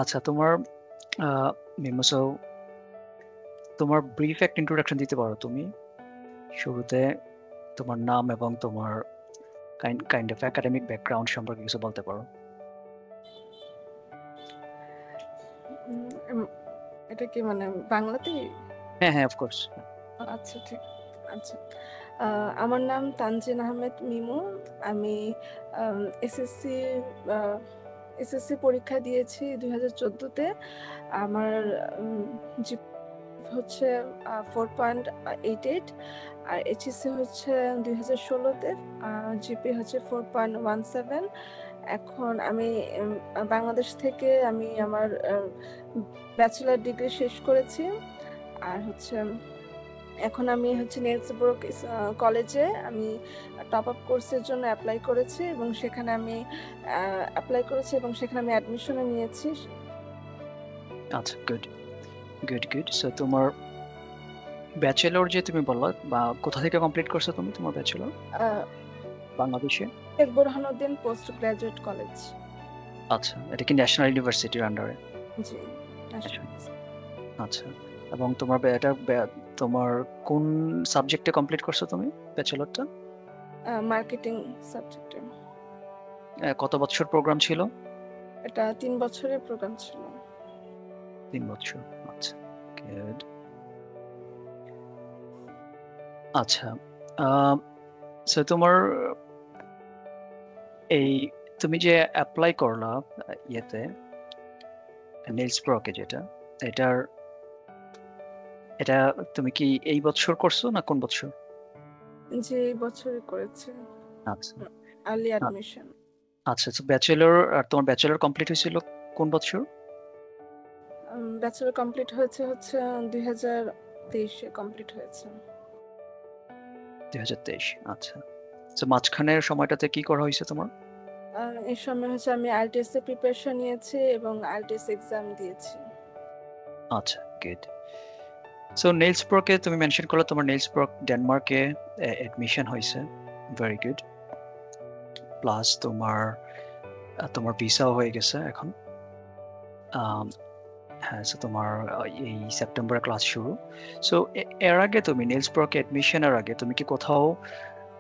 আচ্ছা, তোমার মিমোসো, তোমার ব্রিফ একটা ইন্ট্রোডাকশন দিতে পারো তুমি শুরুতে? তোমার নাম এবং তোমার কাইন্ড অফ একাডেমিক ব্যাকগ্রাউন্ড সম্পর্কে কিছু বলতে পারো? উম, এটা কি মানে বাংলাতেই? হ্যাঁ, হ্যাঁ, অফকোর্স। আচ্ছা, ঠিক। আচ্ছা, আমার নাম তানজিন আহমেদ মিমু। আমি এসএসসি এসএসসি পরীক্ষা দিয়েছি 2014-তে। আমার হচ্ছে 4.88, আর এইচএসসি হচ্ছে 2016-তে, জিপি হচ্ছে 4.17। এখন আমি বাংলাদেশ থেকে আমি আমার ব্যাচেলার ডিগ্রি শেষ করেছি। আর হচ্ছে এখন আমি হচ্ছে নেলসব্রুক কলেজে আমি টপ আপ কোর্সের জন্য অ্যাপ্লাই করেছি এবং সেখানে আমি অ্যাডমিশনে নিয়েছি। আচ্ছা, গুড, গুড, গুড। সো তোমার ব্যাচেলর যে তুমি বললা, বা কোথা থেকে কমপ্লিট করছো তুমি তোমার ব্যাচেলর? বাংলাদেশে? Sheikh Borhanuddin post graduate college. আচ্ছা, এটা কি ন্যাশনাল ইউনিভার্সিটির আন্ডারে? জি, ন্যাশনাল। আচ্ছা, এবং তোমার তোমার কোন সাবজেক্টে কমপ্লিট করছো তুমি ব্যাচেলরটা? মার্কেটিং সাবজেক্টে। কত বছর প্রোগ্রাম ছিল? এটা 3 বছরের প্রোগ্রাম ছিল। 3 বছর। আচ্ছা, গুড। আচ্ছা, সো তোমার এই তুমি যে অ্যাপ্লাই করলা ইয়েতে, নেলস প্রকে, এটার এটা তুমি কি এই বছর করছো না কোন বছর? যে এই বছরই করেছে, আচ্ছা, আর্লি আ- অ্যাডমিশন। আচ্ছা, তো ব্যাচেলর, আর তোমার ব্যাচেলর কমপ্লিট হয়েছিল কোন বছর? ব্যাচেলর কমপ্লিট হয়েছে হচ্ছে 2023-এ কমপ্লিট হয়েছে। 2023। আচ্ছা, তো মাঝখানের সময়টাতে কি করা হয়েছে তোমার? এই সময় হচ্ছে আমি আইএলটিএস এর প্রিপারেশন নিয়েছি এবং আইএলটিএস এক্সাম দিয়েছি। আচ্ছা, গুড। সো নেলস প্রকে তুমি মেনশন করলে তোমার নেলস প্রক ডেনমার্কে এডমিশন হয়েছে। Very good. প্লাস তোমার তোমার ভিসাও হয়ে গেছে এখন। আম, হ্যাঁ, so তোমার এই সেপ্টেম্বরে ক্লাস শুরু। সো এর আগে তুমি নেলস প্রকে এডমিশনের আগে তুমি কি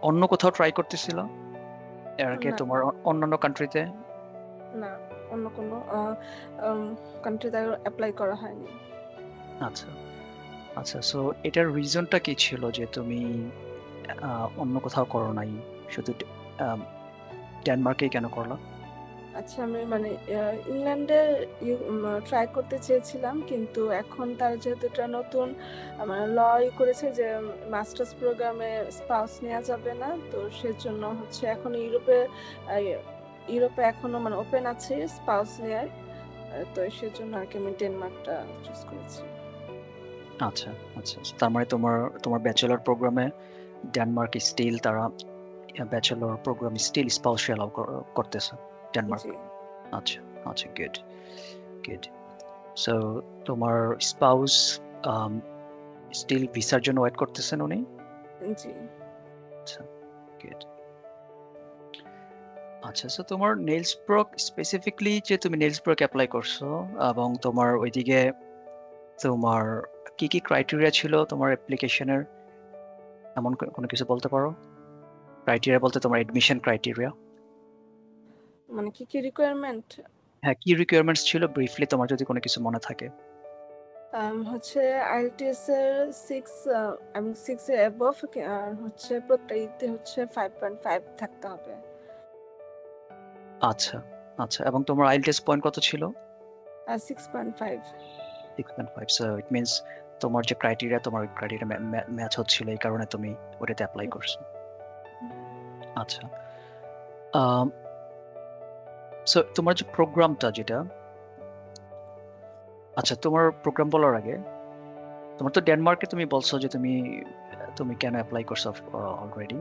অন্য কোথাও ট্রাই করতেছিল এর আগে না, তোমার অন্যান্য কান্ট্রিতে? না, অন্য কোনো কান্ট্রিতে অ্যাপ্লাই করা হয়নি। আচ্ছা, আচ্ছা, সো এটার রিজনটা কি ছিল যে তুমি অন্য কোথাও করো নাই, শুধু ডেনমার্কেই কেন করলা? আচ্ছা, আমি মানে ইংল্যান্ডে ট্রাই করতে চেয়েছিলাম, কিন্তু এখন তারা যেহেতু এটা নতুন মানে ল করেছে যে মাস্টার্স প্রোগ্রামে স্পাউস নেওয়া যাবে না, তো সেজন্য হচ্ছে এখন ইউরোপে এখনো মানে ওপেন আছে স্পাউস নেয়ার। তো সেজন্য আর কি আমি ডেনমার্কটা চুজ করেছি। আচ্ছা, আচ্ছা, তার মানে তোমার তোমার ব্যাচেলর প্রোগ্রামে ডেনমার্ক স্টিল তারা bachelor program still spouse allow করতেছে ডেনমার্ক? জি, আচ্ছা, আচ্ছা, গুড, গুড। সো তোমার স্পাউস স্টিল ভিসার জন্য ওয়েট করতেছেন উনি? জি। আচ্ছা, গুড। আচ্ছা, সো তোমার নেলস প্রক স্পেসিফিকলি যে তুমি নেলস প্রক অ্যাপ্লাই করছো, এবং তোমার ওইদিকে তোমার কি কি ক্রাইটেরিয়া ছিল তোমার অ্যাপ্লিকেশনের, এমন কোনো কিছু বলতে পারো? ক্রাইটেরিয়া বলতে তোমার এডমিশন ক্রাইটেরিয়া। মানে কি কি রিকোয়ারমেন্ট? হ্যাঁ, কি রিকোয়ারমেন্টস ছিল ব্রিফলি তোমার যদি কোনো কিছু মনে থাকে? হচ্ছে আইএলটিএস এর 6, আমি 6 এর অ্যাবভ, আর হচ্ছে প্রত্যেকতে হচ্ছে 5.5 থাকতে হবে। আচ্ছা, আচ্ছা, এবং তোমার আইএলটিএস পয়েন্ট কত ছিল? আর 6.5। 6.5। সো ইট মিনস তোমার যে ক্রাইটেরিয়া, তোমার ক্রাইটেরিয়া ম্যাচ হচ্ছিল, এই কারণে তুমি ওটাতে অ্যাপ্লাই করছো। আচ্ছা, সো তোমার যে প্রোগ্রামটা আচ্ছা, তোমার প্রোগ্রাম বলার আগে, তোমার তো ডেনমার্কে তুমি বলছো যে তুমি তুমি কেন অ্যাপ্লাই করছো অলরেডি।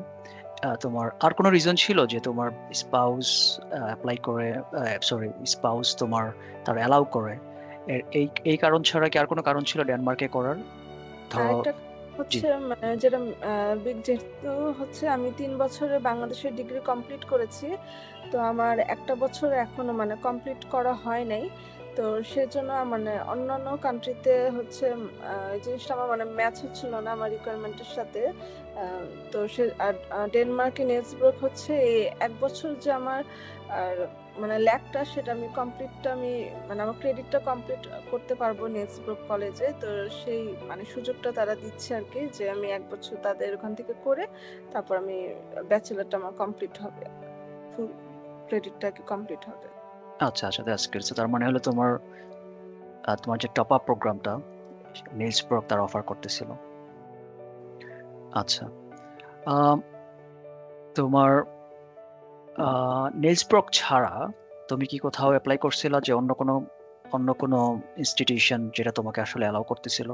তোমার আর কোনো রিজন ছিল যে তোমার স্পাউস অ্যাপ্লাই করে, সরি, স্পাউস তোমার তারা অ্যালাউ করে, এই এই কারণ ছাড়া কি আর কোনো কারণ ছিল ডেনমার্কে করার? ধরো। আরেকটা জি। হচ্ছে মানে যেটা বিগ, যেহেতু হচ্ছে আমি 3 বছরে বাংলাদেশের ডিগ্রি কমপ্লিট করেছি, তো আমার একটা বছর এখনো মানে কমপ্লিট করা হয় নাই। তো সেজন্য মানে অন্যান্য কান্ট্রিতে হচ্ছে এই জিনিসটা আমার মানে ম্যাচ হচ্ছিল না আমার রিকোয়ারমেন্টের সাথে। তো সে ডেনমার্কে নেলসব্রুক হচ্ছে এই ১ বছর যে আমার আর মানে ল্যাবটা সেটা আমি কমপ্লিটটা আমি মানে আমার ক্রেডিটটা কমপ্লিট করতে পারবো নেলসব্রুক কলেজে। তো সেই মানে সুযোগটা তারা দিচ্ছে আরকি যে আমি ১ বছর তাদের ওখান থেকে করে তারপর আমি ব্যাচেলরটা আমার কমপ্লিট হবে। ফুল ক্রেডিটটা আরকি কমপ্লিট হবে। আচ্ছা আচ্ছা, দ্যাটস গুড। সো তার মানে হলো তোমার তোমার যে টপ আপ প্রোগ্রামটা নেলসব্রুক তারা অফার করতেছিল। আচ্ছা, আম, তোমার নেলসব্রুক ছাড়া তুমি কি কোথাও অ্যাপ্লাই করছিলা যে অন্য কোনো ইনস্টিটিউশন যেটা তোমাকে আসলে অ্যালাউ করতেছিল?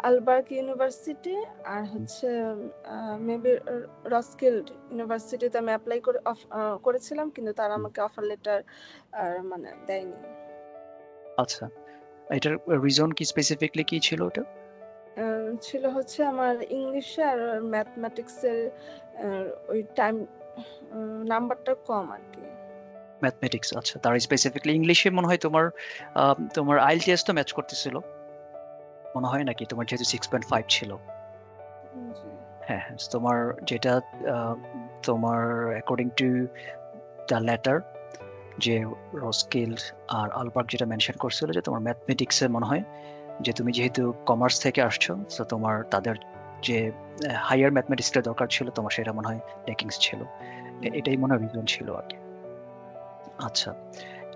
আলবার্গ ইউনিভার্সিটি আর হচ্ছে মেবি রস্কিল্ড ইউনিভার্সিটিতে আমি অ্যাপ্লাই করেছিলাম কিন্তু তারা আমাকে অফার লেটার মানে দেয়নি। আচ্ছা, এটার রিজন কি স্পেসিফিকলি কি ছিল ওটা? ছিল হচ্ছে আমার ইংলিশে আর ম্যাথমেটিক্সের ওই টাইম নাম্বারটা কম আর কি। ম্যাথমেটিক্স, আচ্ছা। তার স্পেসিফিকলি ইংলিশে মনে হয় তোমার আইএলটিএস তো ম্যাচ করতেছিল মনে হয়, নাকি তোমার যেহেতু 6.5 ছিল? জি। হ্যাঁ হ্যাঁ, তোমার যেটা তোমার অ্যাকর্ডিং টু দ্য লেটার যে রস্কিল্ড আর আলবার্গ যেটা মেনশন করছিল যে তোমার ম্যাথমেটিক্সে মনে হয় যে তুমি যেহেতু কমার্স থেকে আসছো, তো তোমার তাদের যে হায়ার ম্যাথমেটিক্সটা দরকার ছিল তোমার সেটা মনে হয় ল্যাকিংস ছিল। এটাই মনে হয় রিজন ছিল আর কি। আচ্ছা,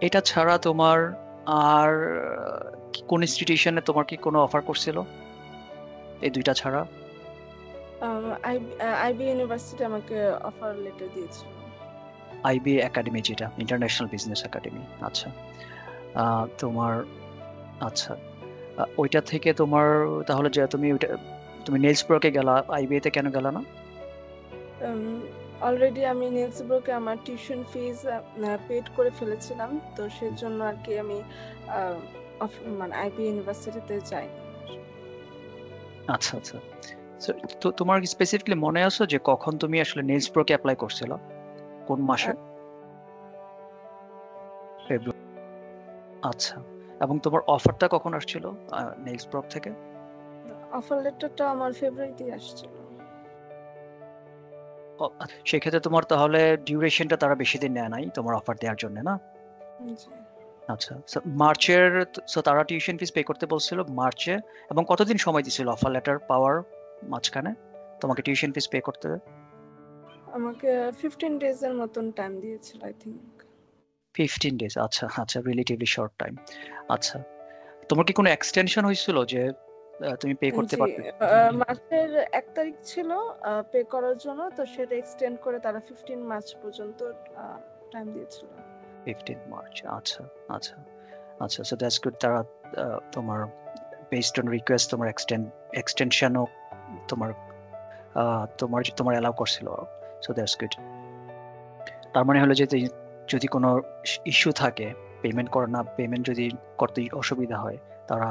এটা ছাড়া তোমার আর কোন ইনস্টিটিউশনে তোমার কি কোনো অফার করছিল এই দুইটা ছাড়া? আইবি ইউনিভার্সিটি আমাকে অফার লেটার দিয়েছিল। আইবি একাডেমি, যেটা ইন্টারন্যাশনাল বিজনেস একাডেমি। আচ্ছা, তোমার আচ্ছা, ওইটা থেকে তোমার তাহলে যে তুমি নেলসব্রোকে গেলা, আইবিএ তে কেন গেলা না? অলরেডি আমি নেলসব্রোকে আমার টিউশন ফিজ পেড করে ফেলেছিলাম তো সেজন্য আর কি আমি মানে আইবি ইউনিভার্সিটিতে যাই। আচ্ছা আচ্ছা। তো তোমার স্পেসিফিকলি মনে আছে যে কখন তুমি আসলে নেলসব্রোকে অ্যাপ্লাই করছিলা, কোন মাসে? ফেব্রুয়ারি। আচ্ছা, এবং তোমার অফারটা কখন আসছিল নেলসব্রোক থেকে? অফার লেটারটা আমার ফেব্রুয়ারিতে আসছিল। সেক্ষেত্রে তোমার তাহলে ডিউরেশনটা তারা বেশি দিন নেয় নাই তোমার অফার দেওয়ার জন্য, না? জি। আচ্ছা, মার্চের, তারা টিউশন ফিস পে করতে বলছিল মার্চে, এবং কতদিন সময় দিছিল অফার লেটার পাওয়ার মাঝখানে তোমাকে টিউশন ফিস পে করতে? আমাকে 15 ডেজ এর মতন টাইম দিয়েছিল আই থিংক। 15 ডেজ, আচ্ছা আচ্ছা, রিলেটিভলি শর্ট টাইম। আচ্ছা, তোমার কি কোনো এক্সটেনশন হয়েছিল যে তুমি পে করতে জি, পারতে? মার্চের 1 তারিখ ছিল পে করার জন্য তো সেটা এক্সটেন্ড করে তারা 15 মার্চ পর্যন্ত টাইম দিয়েছিল। 15 মার্চ, আচ্ছা আচ্ছা আচ্ছা। So that's good. তারা তোমার বেসড অন রিকোয়েস্ট তোমার এক্সটেনশনও তোমার তোমার অ্যালাউ করছিল। So that's good. তার মানে হলো যে যদি কোনো ইস্যু থাকে, পেমেন্ট যদি করতে অসুবিধা হয়, তারা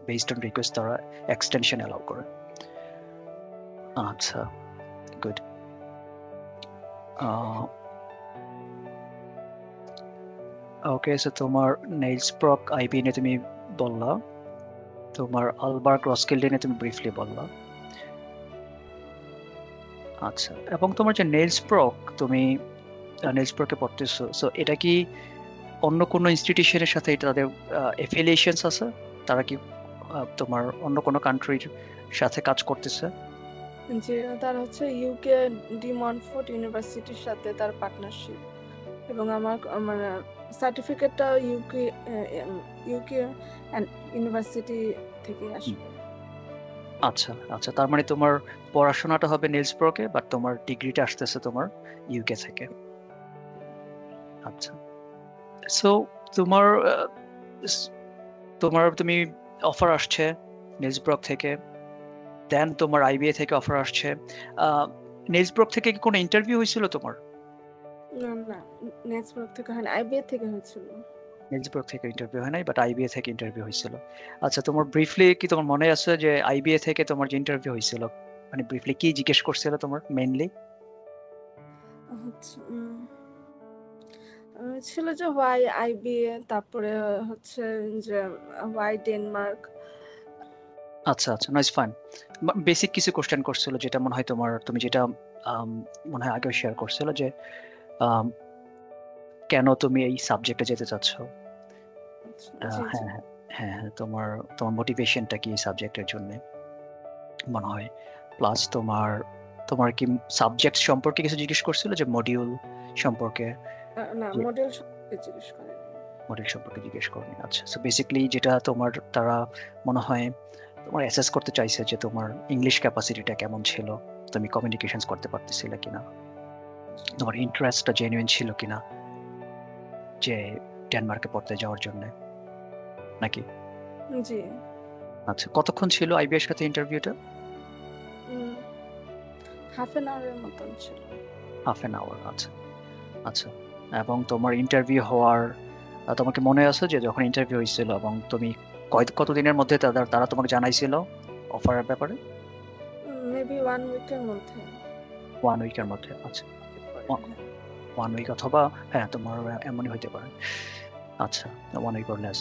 বেসড অন রিকোয়েস্ট তারা এক্সটেনশন অ্যালাউ করে। আচ্ছা, গুড। ওকে, সো তোমার নেলসব্রোক আইবি নিয়ে তুমি বললা, তোমার আলবার্গ রস্কিল্ডে নিয়ে তুমি ব্রিফলি বললা। আচ্ছা, এবং তোমার যে তুমি নেলসব্রোকে পড়তেছো, সো এটা কি অন্য কোনো ইনস্টিটিউশনের সাথে এটা তাদের এফিলিয়েশনস আছে? তারা কি তোমার অন্য কোনো কান্ট্রির সাথে কাজ করতেছে? যে তার হচ্ছে ইউকে ডি মন্টফোর্ট ইউনিভার্সিটির সাথে তার পার্টনারশিপ এবং আমার মানে সার্টিফিকেটটা ইউকে ইউনিভার্সিটি থেকে আসবে। আচ্ছা আচ্ছা, তার মানে তোমার পড়াশোনাটা হবে নেলসব্রোকে, বাট তোমার ডিগ্রিটা আসতেছে তোমার ইউকে থেকে। আচ্ছা, সো তোমার তুমি অফার আসছে নেলসব্রোক থেকে, দেন তোমার আইবিএ থেকে অফার আসছে। নেলসব্রোক থেকে কি কোনো ইন্টারভিউ হয়েছিল তোমার? না না, নেক্সট থেকে হয় না, আইবিএ থেকে হয়েছিল। নেলসব্রোক থেকে ইন্টারভিউ হয় নাই, বাট আইবিএ থেকে ইন্টারভিউ হয়েছিল। আচ্ছা, তোমার ব্রিফলি কি তোমার মনে আছে যে আইবিএ থেকে তোমার যে ইন্টারভিউ হয়েছিল, মানে ব্রিফলি কি জিজ্ঞেস করছিল তোমার মেইনলি? আচ্ছা, ছিল যে হোয়াই আইবিএ, তারপরে হচ্ছে যে হোয়াই ডেনমার্ক। আচ্ছা আচ্ছা, নাইস, ফাইন। বেসিক কিছু কোশ্চেন করছিল যেটা মনে হয় তুমি যেটা মনে হয় আগেও শেয়ার করছিল যে আম, কেন তুমি এই সাবজেক্টে যেতে চাচ্ছ। জি জি। হ্যাঁ হ্যাঁ হ্যাঁ হ্যাঁ, তোমার তোমার মোটিভেশনটা কি এই সাবজেক্টের জন্য মনে হয়, প্লাস তোমার তোমার কি সাবজেক্ট সম্পর্কে কিছু জিজ্ঞেস করছিল যে মডিউল সম্পর্কে, না, যে মডেল সম্পর্কে জিজ্ঞেস করেন। মডেল সম্পর্কে জিজ্ঞেস করেনি। আচ্ছা, সো বেসিক্যালি যেটা তোমার তারা মনে হয় তোমার অ্যাসেস করতে চাইছে যে তোমার ইংলিশ ক্যাপাসিটিটা কেমন ছিল, তুমি কমিউনিকেশনস করতে পারতেছিলে কিনা, তোমার ইন্টারেস্টটা জেনুইন ছিল কিনা যে ডেনমার্কে পড়তে যাওয়ার জন্য, নাকি? জি। আচ্ছা, কতক্ষণ ছিল আইবি এর সাথে ইন্টারভিউটা? হাফ অ্যান আওয়ারের মতন ছিল। হাফ অ্যান আওয়ার, আচ্ছা আচ্ছা। এবং তোমার ইন্টারভিউ হওয়ার তোমাকে মনে আছে যে যখন ইন্টারভিউ হয়েছিল এবং তুমি কতদিনের মধ্যে তারা তোমাকে জানাইছিল অফারের ব্যাপারে? মেবি 1 উইকের মধ্যে। 1 উইকের মধ্যে, আচ্ছা। হ্যাঁ। 1 উইক অথবা হ্যাঁ তোমার এমনই হইতে পারে। আচ্ছা, 1 উইক অর লেস।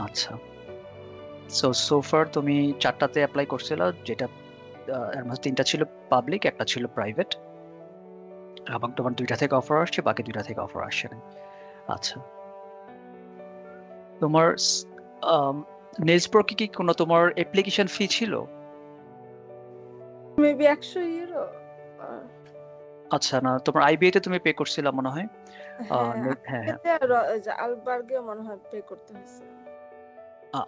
আচ্ছা, সোফার তুমি 4টাতে অ্যাপ্লাই করছিল, যেটা এর মধ্যে 3টা ছিল পাবলিক, একটা ছিল প্রাইভেট, এবং তোমার 2টা থেকে অফার আসছে, বাকি 2টা থেকে অফার আসছে না। আচ্ছা, তোমার নেলস প্রো কি কোনো তোমার অ্যাপ্লিকেশন ফি ছিল? Maybe 100 euro. আচ্ছা, না তোমার আইবিএ তে তুমি পে করছিলা মনে হয়। হ্যাঁ, হ্যাঁ হ্যাঁ, এতে আর ওই যে আলবার্গেও মনে হয় পে করতে হয়েছে।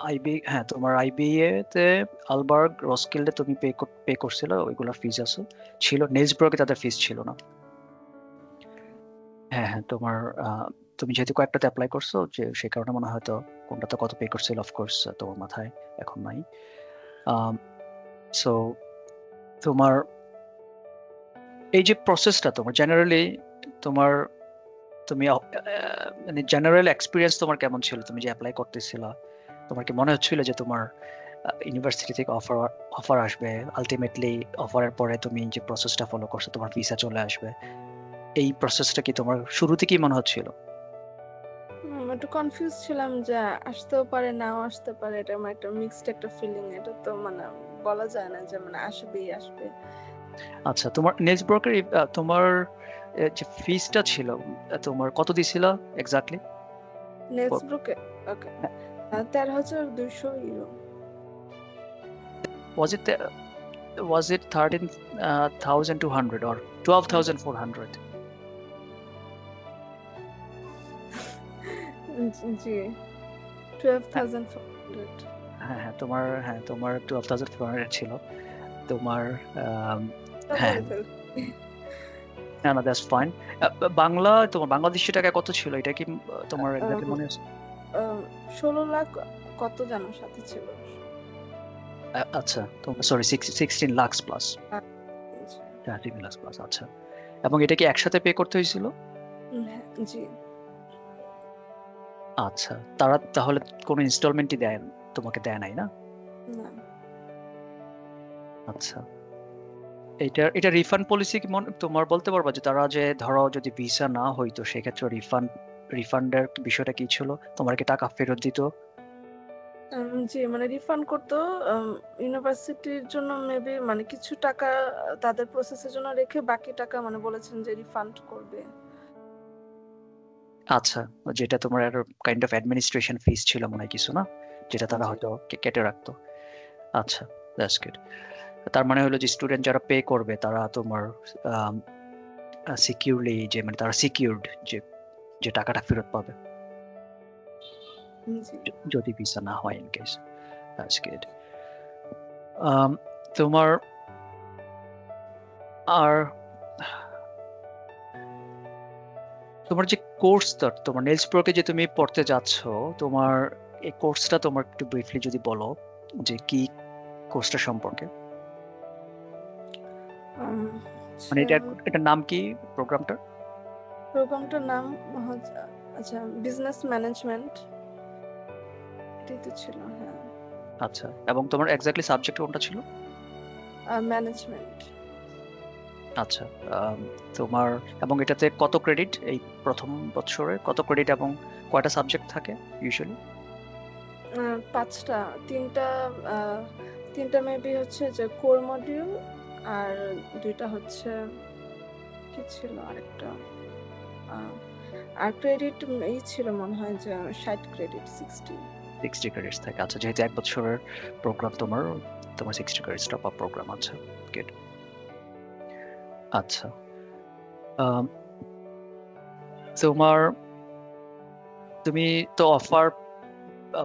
আইবি, হ্যাঁ তোমার আইবিএ তে আলবার্গ রস্কিল্ডে তুমি পে করছিলে, ওইগুলোর ফিজ আছে ছিল। নেলস প্রোকে তাদের ফিজ ছিল না। হ্যাঁ হ্যাঁ, তোমার তুমি যেহেতু কয়েকটাতে অ্যাপ্লাই করছো, যে সেই কারণে মনে হয় হয়তো কোনটাতে কত পে করছিল অফকোর্স তোমার মাথায় এখন নাই। সো তোমার এই যে প্রসেসটা তোমার জেনারেলি তোমার তুমি মানে জেনারেল এক্সপিরিয়েন্স তোমার কেমন ছিল? তুমি যে অ্যাপ্লাই করতেছিলা, তোমার কি মনে হচ্ছিল যে তোমার ইউনিভার্সিটি থেকে অফার অফার আসবে, আলটিমেটলি অফারের পরে তুমি যে প্রসেসটা ফলো করছো তোমার ভিসা চলে আসবে, এই প্রসেসটা কি তোমার শুরু থেকেই মনে হচ্ছিল? একটু কনফিউজ ছিলাম যে আসতেও পারে, নাও আসতে পারে। এটা আমার একটা মিক্সড একটা ফিলিং। এটা তো মানে বলা যায় না যে মানে আসবেই আসবে। আচ্ছা, তোমার নেক্সট ব্রোকার তোমার যে ফিসটা ছিল তোমার কত দিছিল এক্স্যাক্টলি? নেক্সটব্রুকে okay 13,200 euro. was it uh, was it 13,200 or 12,400? জি, হ্যাঁ 12,400। হ্যাঁ হ্যাঁ, তোমার 12,400 ছিল তোমার। তা হ্যাঁ, বলে ফেলছি। না না, দ্যাটস ফাইন। তোমার বাংলাদেশি টাকা কত ছিল এটা কি তোমার এক্স্যাক্টলি মনে আছে? 16 লাখ কত যেন সাথে ছিল। আচ্ছা, তোমার সরি 16 লাখ প্লাস। আ জি। হ্যাঁ, 3 লাখ প্লাস, আচ্ছা। এবং এটা কি একসাথে পে করতে হয়েছিল? হ্যাঁ, জি। আচ্ছা, তারা তাহলে কোনো ইনস্টলমেন্টই তোমাকে দেয় নাই না? না। আচ্ছা, এটা রিফান্ড পলিসি কি তোমার বলতে পারবা যে তারা যে ধরো যদি ভিসা না হইতো সেক্ষেত্রে রিফান্ডের বিষয়টা কি ছিল? তোমার কি টাকা ফেরত দিত? জি, মানে রিফান্ড করতো। ইউনিভার্সিটির জন্য মেবি মানে কিছু টাকা তাদের প্রসেসের জন্য রেখে বাকি টাকা মানে বলেছেন যে রিফান্ড করবে। আচ্ছা, যেটা তোমার কাইন্ড অফ অ্যাডমিনিস্ট্রেশন ফিস ছিল মনে হয় কিছু, না? যেটা তারা জি। হয়তো কেটে রাখতো। আচ্ছা, দ্যাটস গুড। তার মানে হলো যে স্টুডেন্ট যারা পে করবে তারা তোমার সিকিউরলি, যে মানে তারা সিকিউরড যে যে টাকাটা ফেরত পাবে জি। যদি ভিসা না হয় ইন কেস। That's good. তোমার আর তোমার যে কোর্সটা তোমার নেলস প্রোকে যে তুমি পড়তে যাচ্ছ, তোমার এই কোর্সটা তোমার একটু ব্রিফলি যদি বলো যে কি কোর্সটা সম্পর্কে, মানে আচ্ছা, এটার নাম কি প্রোগ্রামটার? প্রোগ্রামটার নাম হচ্ছে আচ্ছা বিজনেস ম্যানেজমেন্ট। এটাই তো ছিল, হ্যাঁ। আচ্ছা, এবং তোমার এক্স্যাক্টলি সাবজেক্ট কোনটা ছিল? ম্যানেজমেন্ট। আচ্ছা। আম, তোমার এবং এটাতে কত ক্রেডিট, এই প্রথম বছরে কত ক্রেডিট এবং কয়টা সাবজেক্ট থাকে ইউজুয়ালি? 5টা, 3টা, তিনটা মেবি হচ্ছে যে কোর মডিউল, আর 2টা হচ্ছে কি ছিল আরেকটা, আহ, আর ক্রেডিট এই ছিল মনে হয় যে 60 ক্রেডিট, 60। 60 ক্রেডিটস থাকে। আচ্ছা, যেহেতু এক বছরের প্রোগ্রাম তোমার, তোমার 60 ক্রেডিটস টপ আপ প্রোগ্রাম আছে। গুড। আচ্ছা। আম, তোমার, তুমি তো অফার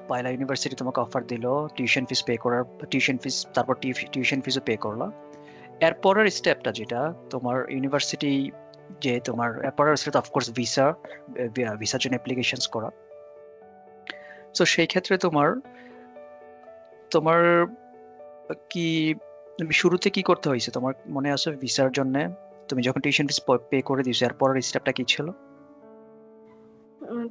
পাইলা, ইউনিভার্সিটি তোমাকে অফার দিলো টিউশন ফিস পে করার, টিউশন ফিস, তারপর টিউশন ফিসও পে করলা। এরপরের স্টেপটা যেটা তোমার ইউনিভার্সিটি, যে তোমার এরপরের স্টেপ অফকোর্স ভিসা, ভিসার জন্য অ্যাপ্লিকেশনস করা। তো সেই ক্ষেত্রে তোমার তোমার কি, তুমি শুরুতে কি করতে হয়েছে তোমার মনে আছে ভিসার জন্য? তুমি যখন টিউশন ফিস পে করে দিয়েছো, এরপরের স্টেপটা কি ছিল?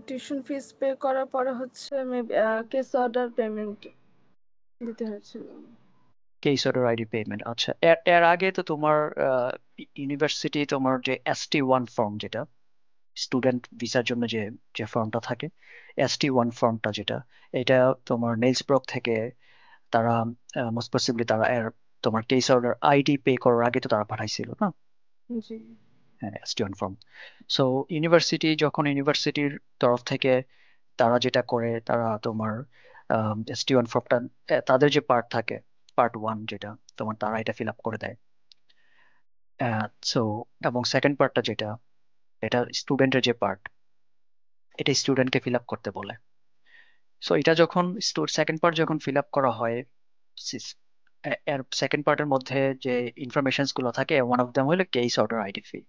টিউশন ফিস পে করার পরে হচ্ছে মেবি কেস অর্ডার পেমেন্ট দিতে হয়েছিল। Case order ID payment. আচ্ছা, এর এর আগে তো তোমার ইউনিভার্সিটি তোমার যে ST1 ফর্ম, যেটা স্টুডেন্ট ভিসার জন্য যে যে ফর্মটা থাকে, ST1 ফর্মটা যেটা, এটা তোমার নেলস ব্রক থেকে তারা মোস্ট পসিবলি তারা তোমার কেস অর্ডার আইডি পে করার আগে তো তারা পাঠাইছিল না? জি। হ্যাঁ, ST1 ফর্ম। সো ইউনিভার্সিটি, যখন ইউনিভার্সিটির তরফ থেকে তারা যেটা করে, তারা তোমার ST1 ফর্মটা, তাদের যে পার্ট থাকে, পার্ট 1 যেটা তোমার, তারা এটা ফিল আপ করে দেয়। সো এবং সেকেন্ড পার্টটা যেটা, এটা স্টুডেন্টের যে পার্ট, এটা স্টুডেন্টকে ফিল আপ করতে বলে। সো এটা যখন সেকেন্ড পার্ট যখন ফিল আপ করা হয়, এর সেকেন্ড পার্টের মধ্যে যে ইনফরমেশনস গুলো থাকে, ওয়ান অফ দ্যাম হলো কেস অর্ডার আইডি ফি,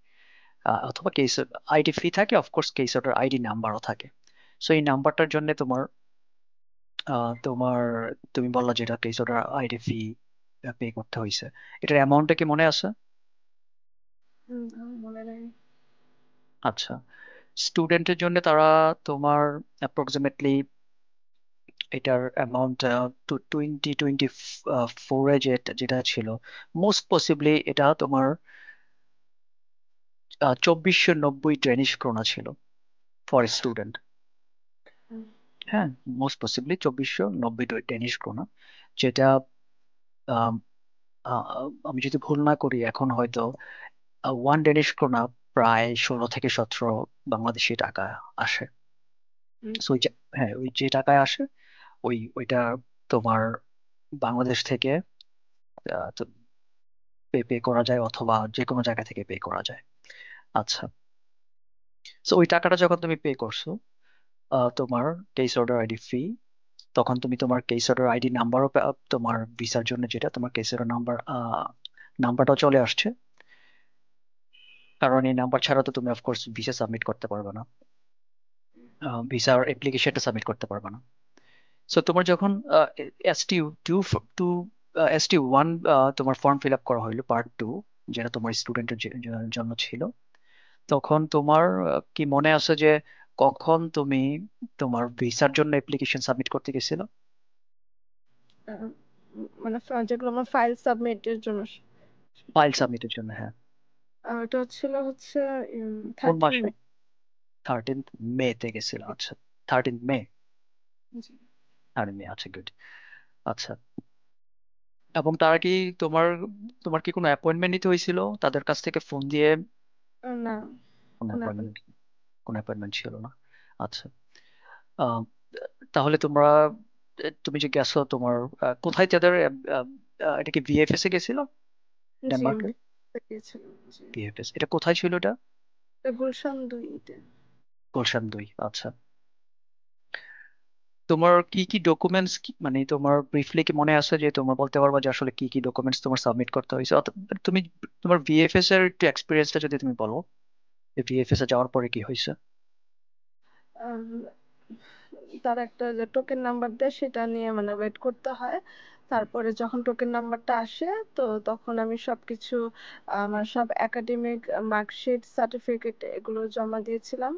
অথবা কেস আইডি ফি থাকে, অফকোর্স কেস অর্ডার আইডি নাম্বারও থাকে। সো এই নাম্বারটার জন্য তোমার তোমার, তুমি বললা যেটা কেস অর্ডার আইডি ফি পে করতে হয়েছে, এটার অ্যামাউন্টটা কি মনে আছে? আমার মনে নেই। আচ্ছা, স্টুডেন্টের জন্য তারা তোমার অ্যাপ্রক্সিমেটলি এটার অ্যামাউন্ট 2024-এ যেটা ছিল, মোস্ট পসিবলি এটা তোমার 2490 ডেনিশ ক্রোনা ছিল ফর স্টুডেন্ট। হুম, হ্যাঁ, মোস্ট পসিবলি 2490 ডেনিশ ক্রোনা, যেটা আম, আমি যদি ভুল না করি এখন হয়তো 1 ডেনিশ ক্রোনা প্রায় 16 থেকে 17 বাংলাদেশি টাকা আসে। So, জি। হ্যাঁ, ওই যে টাকায় আসে, ওইটা তোমার বাংলাদেশ থেকে পে পে করা যায়, অথবা যে কোনো জায়গা থেকে পে করা যায়। আচ্ছা, তো ওই টাকাটা যখন তুমি পে করছো, তোমার কেস অর্ডার আইডি ফি, তখন তুমি তোমার কেস অর্ডার আইডি নাম্বারও, তোমার ভিসার জন্য যেটা তোমার কেস অর্ডার নাম্বার, নাম্বারটাও চলে আসছে। কারণ এই নাম্বার ছাড়া তো তুমি অফকোর্স ভিসা সাবমিট করতে পারবে না, ভিসার অ্যাপ্লিকেশনটা সাবমিট করতে পারবে না। সো তোমার যখন ST2 টু ST1 তোমার ফর্ম ফিল আপ করা হইলো পার্ট 2, যেটা তোমার স্টুডেন্টের জন্য ছিল, তখন তোমার কি মনে আছে যে কখন তুমি তোমার ভিসার জন্য অ্যাপ্লিকেশন সাবমিট করতে গেছিল? আহ, মানে যেগুলো আমার ফাইল সাবমিটের জন্য, ফাইল সাবমিটের জন্য, হ্যাঁ। ওটা হচ্ছে কোন 13 মাসে? মে। 13 মে তে গেছিল। আচ্ছা, 13 মে। জি। 13 মে, আচ্ছা, গুড। আচ্ছা, এবং তারা কি তোমার, তোমার কি কোনো অ্যাপয়েন্টমেন্ট নিতে হয়েছিল তাদের কাছ থেকে ফোন দিয়ে? না, কোনো কোনো অ্যাপয়েন্টমেন্ট, কোনো অ্যাপয়েন্টমেন্ট ছিল না। আচ্ছা। আহ, তাহলে তোমরা, তুমি যে গেছো তোমার, কোথায় তাদের এটা কি VFS এ গেছিল, জি, ডেনমার্কে? গিয়েছিলাম। জি, VFS এটা কোথায় ছিল এটা? এটা গুলশান 2-তে। গুলশান 2। আচ্ছা, তোমার কি কি ডকুমেন্টস, মানে তোমার ব্রিফলি কি মনে আছে যে তোমার বলতে পারবা যে আসলে কি কি ডকুমেন্টস তোমার সাবমিট করতে হয়েছে? তুমি তোমার VFS এর একটু এক্সপিরিয়েন্সটা যদি তুমি বলো, VFS এ যাওয়ার পরে কি হয়েছে? আম, তার একটা যে টোকেন নাম্বার দেয় সেটা নিয়ে মানে ওয়েট করতে হয়। তারপরে যখন টোকেন নাম্বারটা আসে, তো তখন আমি সবকিছু, আমার সব একাডেমিক মার্কশিট, সার্টিফিকেট এগুলো জমা দিয়েছিলাম।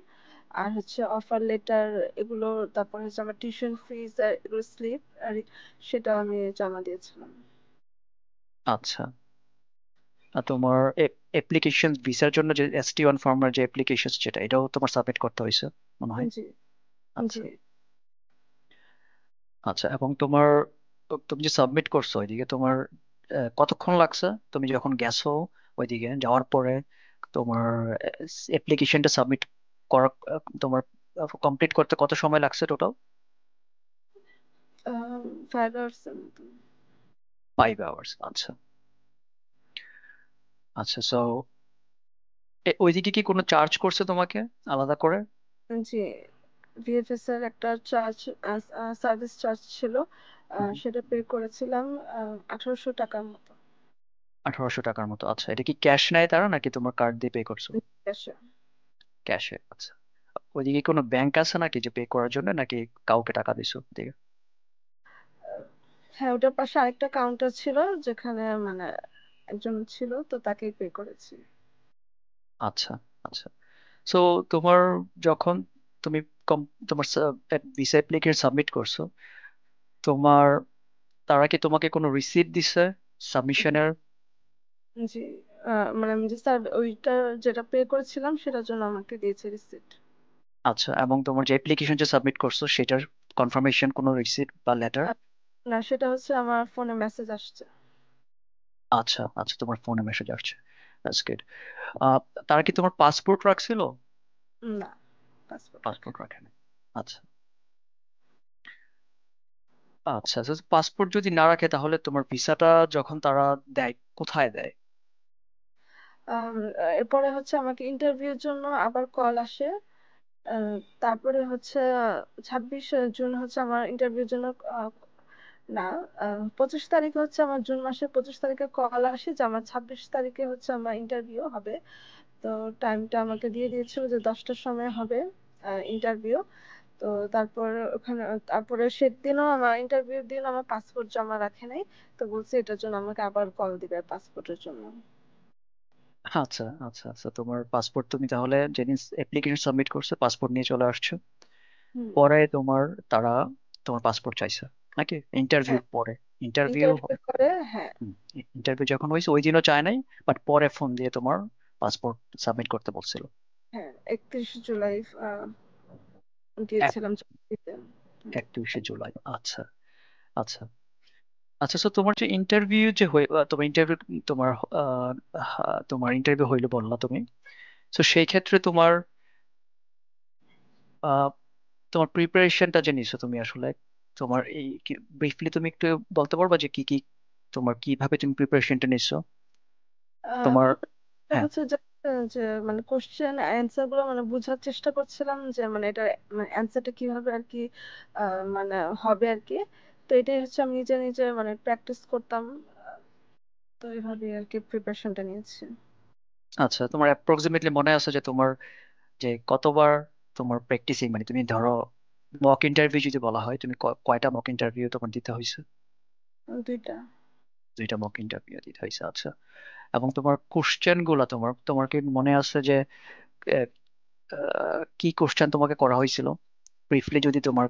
আর হচ্ছে অফার লেটার এগুলো, তারপরে হচ্ছে আমার টিউশন ফিজ আর এগুলো স্লিপ, আর সেটা আমি জমা দিয়েছিলাম। আচ্ছা, আর তোমার অ্যাপ্লিকেশন ভিসার জন্য যে ST1 ফর্মের যে অ্যাপ্লিকেশন যেটা এটাও তোমার সাবমিট করতে হয়েছে মনে হয়। জি আচ্ছা জি। আচ্ছা, এবং তোমার তুমি যে সাবমিট করছো ওইদিকে তোমার কতক্ষণ লাগছে তুমি যখন গেছো ওইদিকে যাওয়ার পরে তোমার অ্যাপ্লিকেশনটা সাবমিট করা তোমার কমপ্লিট করতে কত সময় লাগছে টোটাল? 5 hours এর মতো। 5 আওয়ার্স। আচ্ছা আচ্ছা। সো ওইদিকে কি কোনো চার্জ করছে তোমাকে আলাদা করে? জি, ভিএফএস এর একটা চার্জ, সার্ভিস চার্জ ছিল, হুম, সেটা পে করেছিলাম 1800 টাকার মতো। 1800 টাকার মতো। আচ্ছা, এটা কি ক্যাশ নেয় তারা নাকি তোমার কার্ড দিয়ে পে করছো? ক্যাশে। ক্যাশে। আচ্ছা, ওইদিকে কোনো ব্যাংক আছে নাকি যে পে করার জন্য, নাকি কাউকে টাকা দিছো ওদিকে? হ্যাঁ, ওটার পাশে আরেকটা কাউন্টার ছিল, যেখানে মানে একজন ছিল, তো তাকেই পে করেছি। আচ্ছা আচ্ছা। সো তোমার যখন তুমি তোমার ভিসা অ্যাপ্লিকেশন সাবমিট করছো, তোমার তারা কি তোমাকে কোনো রিসিপ্ট দিছে সাবমিশনের? জি, মানে আমি যে স্যার ওইটা যেটা পে করেছিলাম সেটার জন্য আমাকে দিয়েছে রিসিপ্ট। আচ্ছা, এবং তোমার যে অ্যাপ্লিকেশন যে সাবমিট করছো সেটার কনফার্মেশন কোনো রিসিপ্ট বা লেটার? না, সেটা হচ্ছে আমার ফোনে মেসেজ আসছে। আচ্ছা আচ্ছা, তোমার ফোনে মেসেজ আসছে। That's good. তারা কি তোমার পাসপোর্ট রাখছিল? না, পাসপোর্ট রাখে। পাসপোর্ট রাখেনি। আচ্ছা আচ্ছা। পাসপোর্ট যদি না রাখে তাহলে তোমার ভিসাটা যখন তারা দেয় কোথায় দেয়? এরপরে হচ্ছে আমাকে ইন্টারভিউর জন্য আবার কল আসে। তারপরে হচ্ছে 26 জুন হচ্ছে আমার ইন্টারভিউর জন্য, না, 25 তারিখে হচ্ছে আমার জুন মাসের 25 তারিখে কল আসে যে আমার 26 তারিখে হচ্ছে আমার ইন্টারভিউ হবে। তো টাইমটা আমাকে দিয়ে দিয়েছিল যে 10টার সময় হবে ইন্টারভিউ। তো তারপর ওখানে, তারপরে সেদিনও আমার ইন্টারভিউর দিন আমার পাসপোর্ট জমা রাখে নাই। তো বলছে এটার জন্য আমাকে আবার কল দিবে পাসপোর্টের জন্য। আচ্ছা আচ্ছা আচ্ছা, তোমার পাসপোর্ট তুমি তাহলে যেদিন অ্যাপ্লিকেশন সাবমিট করছো পাসপোর্ট নিয়ে চলে আসছো, হুম। পরে তোমার তারা তোমার পাসপোর্ট চাইছে নাকি ইন্টারভিউ হ্যাঁ, পরে? ইন্টারভিউ ইন্টারভিউ করে, হ্যাঁ। ইন্টারভিউ যখন হয়েছে ওই দিনও চায় নাই, বাট পরে ফোন দিয়ে তোমার পাসপোর্ট সাবমিট করতে বলছিল? হ্যাঁ, 31 জুলাই এক দিয়েছিলাম জমা দিতে। হুম। 31শে জুলাই। আচ্ছা আচ্ছা আচ্ছা। তো তোমার যে ইন্টারভিউ যে তোমার ইন্টারভিউ তোমার তোমার ইন্টারভিউ হইলো বললা তুমি, তো সেই ক্ষেত্রে তোমার তোমার প্রিপারেশনটা যে নিছো তুমি আসলে, তোমার এই ব্রিফলি তুমি একটু বলতে পারবা যে কি কি তোমার কিভাবে তুমি প্রিপারেশনটা নিছো তোমার? এটা হ্যাঁ। হচ্ছে যে যে মানে কোশ্চেন অ্যান্সার গুলো মানে বোঝার চেষ্টা করছিলাম, যে মানে এটা মানে অ্যান্সারটা কিভাবে আর কি মানে হবে আর কি। তো এটাই হচ্ছে আমি নিজে নিজে মানে প্র্যাকটিস করতাম। তো এইভাবে আর কি প্রিপারেশনটা নিয়েছি। আচ্ছা, তোমার অ্যাপ্রক্সিমেটলি মনে আছে যে তোমার যে কতবার তোমার প্র্যাকটিসিং, মানে তুমি ধরো মক ইন্টারভিউ যদি বলা হয়, তুমি কয়টা মক ইন্টারভিউ তোমার দিতে হয়েছে? 2টা। 2টা মক ইন্টারভিউ দিতে হয়েছে। আচ্ছা, এবং তোমার কোশ্চেন গুলা তোমার তোমার কি মনে আছে যে আহ, কি কোশ্চেন তোমাকে করা হয়েছিল ব্রিফলি? যদি তোমার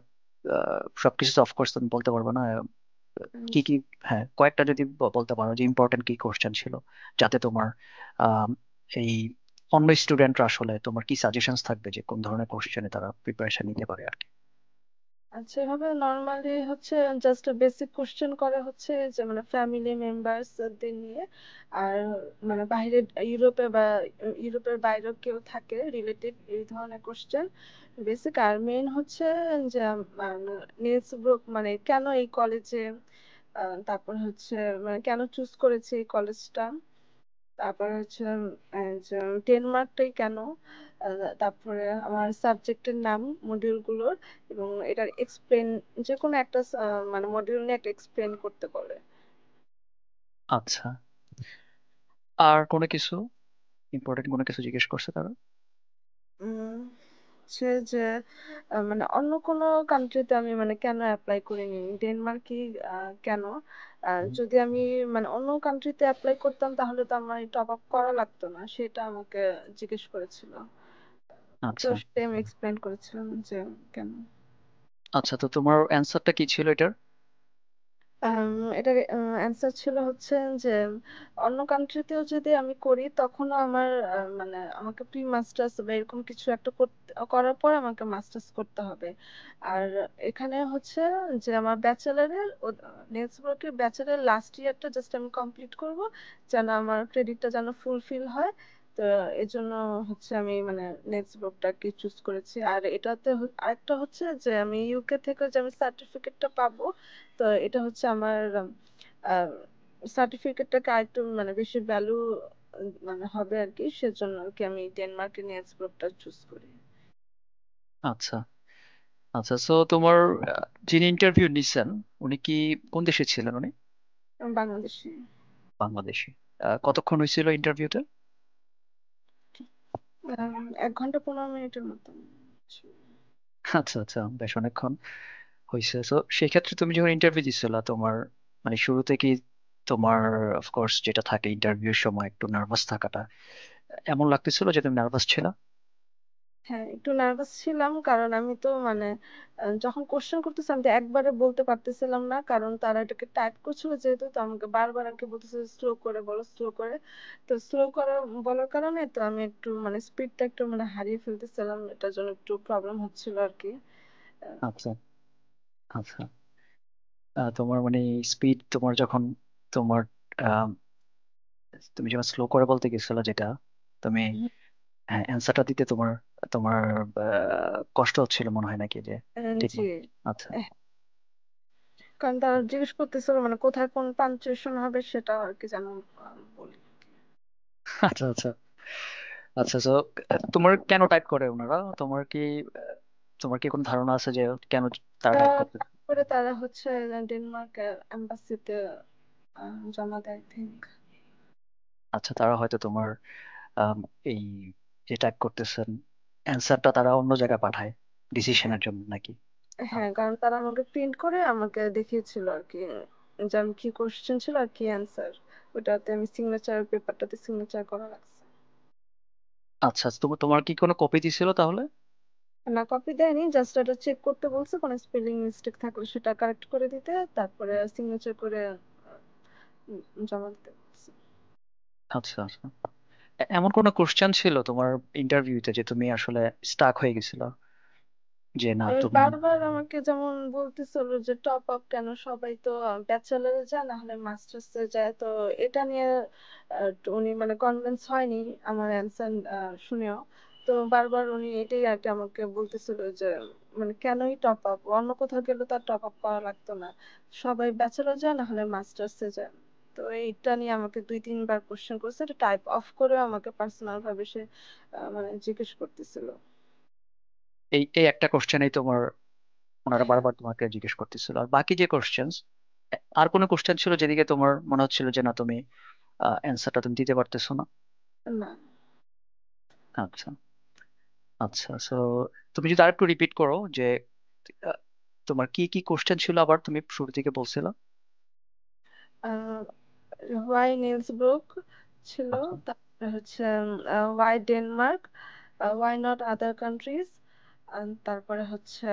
সবকিছু অফকোর্স তুমি বলতে পারবে না, কি কি, হ্যাঁ কয়েকটা যদি বলতে পারো যে ইম্পর্টেন্ট কি কোশ্চেন ছিল, যাতে তোমার আম, এই অন্য স্টুডেন্টরা আসলে তোমার কি সাজেশনস থাকবে যে কোন ধরনের কোশ্চেনে তারা প্রিপারেশন নিতে পারে আর কি। আচ্ছা, এভাবে নর্মালি হচ্ছে জাস্ট বেসিক কোশ্চেন করা হচ্ছে, যে মানে ফ্যামিলি মেম্বার্স দের নিয়ে। আর মানে বাইরে ইউরোপে বা ইউরোপের বাইরেও কেউ থাকে রিলেটিভ, এই ধরনের কোশ্চেন বেসিক। আর মেইন হচ্ছে যে নিলস ব্রুক মানে কেন এই কলেজে, তারপর হচ্ছে মানে কেন চুজ করেছে এই কলেজটা, তারপর হচ্ছে যে ডেনমার্কটাই কেন, তারপরে আমার সাবজেক্টের নাম, মডিউল গুলোর, এবং এটার এক্সপ্লেন, যে কোনো একটা মানে মডিউল নিয়ে একটা এক্সপ্লেন করতে বলে। আচ্ছা, আর কোনো কিছু ইম্পর্টেন্ট কোনো কিছু জিজ্ঞেস করছে তারা? উম হচ্ছে যে মানে অন্য কোনো কান্ট্রিতে আমি মানে কেন অ্যাপ্লাই করিনি, ডেনমার্কই কেন, হুম, যদি আমি মানে অন্য কান্ট্রিতে অ্যাপ্লাই করতাম তাহলে তো আমার টপ আপ করা লাগতো না, সেটা আমাকে জিজ্ঞেস করেছিল। তো আচ্ছা সেটাই আমি এক্সপ্লেন করেছিলাম যে কেন। আচ্ছা। তো তোমার অ্যান্সারটা কি ছিল এটার? এটার অ্যান্সার ছিল হচ্ছে যে অন্য কান্ট্রিতেও যদি আমি করি তখনও আমার মানে আমাকে প্রি মাস্টার্স বা এরকম কিছু একটা করার পর আমাকে মাস্টার্স করতে হবে। আর এখানে হচ্ছে যে আমার ব্যাচেলারের নেক্সট ব্যাচেলার লাস্ট ইয়ারটা জাস্ট আমি কমপ্লিট করব, যেন আমার ক্রেডিটটা যেন ফুলফিল হয়। তো এর জন্য হচ্ছে আমি মানে নেক্সট গ্রুপটাকে চুজ করেছি। আর এটাতে আরেকটা হচ্ছে যে আমি ইউকে থেকে যে আমি সার্টিফিকেটটা পাবো, তো এটা হচ্ছে আমার সার্টিফিকেটটাকে আরেকটু মানে বেশি ভ্যালু মানে হবে আর কি, সেজন্য আর কি আমি ডেনমার্কের নিউজ গ্রুপটা চুজ করি। আচ্ছা আচ্ছা, সো তোমার যিনি ইন্টারভিউ নিছেন উনি কি কোন দেশে ছিলেন উনি? আমি বাংলাদেশি। বাংলাদেশি। কতক্ষণ হয়েছিল ইন্টারভিউতে? 1 ঘন্টা 15 মিনিটের মতো। আচ্ছা আচ্ছা, বেশ অনেকক্ষণ হয়েছে। তো সেক্ষেত্রে তুমি যখন ইন্টারভিউ দিচ্ছিল তোমার মানে শুরুতে কি তোমার অফকোর্স যেটা থাকে ইন্টারভিউর সময় একটু নার্ভাস থাকাটা, এমন লাগতেছিল যে তুমি নার্ভাস ছিল? হ্যাঁ, একটু নার্ভাস ছিলাম, কারণ আমি তো মানে যখন কোশ্চেন করতেছে আমি তো একবারে বলতে পারতেছিলাম না, কারণ তারা এটাকে টাইপ করছিল যেহেতু, তো আমাকে বারবার আর কি বলতেছে স্লো করে বলো, স্লো করে। তো স্লো করে বলার কারণে তো আমি একটু মানে স্পিডটা একটু মানে হারিয়ে ফেলতেছিলাম, এটার জন্য একটু প্রবলেম হচ্ছিল আর কি। আহ, আচ্ছা আচ্ছা। তোমার মানে স্পিড তোমার যখন তোমার আহ, তুমি যখন স্লো করে বলতে গেছিলো যেটা, তুমি হ্যাঁ অ্যান্সারটা দিতে তোমার তোমার কষ্ট হচ্ছিল মনে হয় নাকি যে ঠিক জি। না? আচ্ছা আহ, কারণ তারা জিজ্ঞেস করতেছিল মানে কোথায় কোন পাঞ্চুয়েশন হবে সেটা আর কি যেন বলি। আচ্ছা আচ্ছা আচ্ছা। তো তোমার কেন টাইপ করে ওনারা? তোমার কি তোমার কি কোনো ধারণা আছে যে কেন তারা টাইপ করতে? তারপরে তারা হচ্ছে ডেনমার্কের এম্বাসিতে জমা দেয়, থিঙ্ক। আচ্ছা, তারা হয়তো তোমার আম, এই যে টাইপ করতেছেন অ্যান্সারটা তারা অন্য জায়গায় পাঠায় হ্যাঁ, ডিসিশনের জন্য নাকি? হ্যাঁ, কারণ তারা আমাকে প্রিন্ট করে আমাকে দেখিয়েছিল আর কি, যে আমি কি কোশ্চেন ছিল আর কি অ্যান্সার, ওটাতে আমি সিগনেচার, পেপারটাতে সিগনেচার করা লাগছে। আচ্ছা, তোমার তোমার কি কোনো কপি দিছিল তাহলে? না, কপি দেয়নি, জাস্ট এটা চেক করতে বলছে, কোনো স্পেলিং মিস্টেক থাকলে সেটা কারেক্ট করে দিতে, তারপরে সিগনেচার করে জমা দিতে বলছে। আচ্ছা আচ্ছা। এমন কোনো কোশ্চেন ছিল তোমার ইন্টারভিউতে যে তুমি আসলে স্টাক হয়ে গেছিল, যে না তুমি? বারবার আমাকে যেমন বলতেছিল যে টপ আপ কেন, সবাই তো ব্যাচেলারে যায় না হলে মাস্টার্সে যায়, তো এটা নিয়ে উনি মানে কনভিন্স হয়নি আমার অ্যান্সার শুনেও। তো বারবার উনি এটাই আর কি আমাকে বলতেছিল যে মানে কেনই টপ আপ, অন্য কোথাও গেলে তার টপ আপ করা লাগতো না, সবাই ব্যাচেলার যায় না হলে মাস্টার্সে যায়। তো এইটা নিয়ে আমাকে 2-3 বার কোশ্চেন করছে, এটা টাইপ অফ করে আমাকে পার্সোনাল ভাবে সে মানে জিজ্ঞেস করতেছিল। এই এই একটা কোশ্চেনেই তোমার ওনারা বারবার তোমাকে জিজ্ঞেস করতেছিল, আর বাকি যে কোশ্চেন আর কোনো কোশ্চেন ছিল যেদিকে তোমার মনে হচ্ছিল যে না তুমি অ্যান্সারটা তুমি দিতে পারতেছো না? না। আচ্ছা আচ্ছা। সো তুমি যদি আরেকটু রিপিট করো যে আহ, তোমার কি কি কোশ্চেন ছিল আবার তুমি শুরু থেকে বলছিলা? ওয়াই নিলস ব্রুক ছিল, আচ্ছা তারপরে হচ্ছে why Denmark, why not other countries, তারপরে হচ্ছে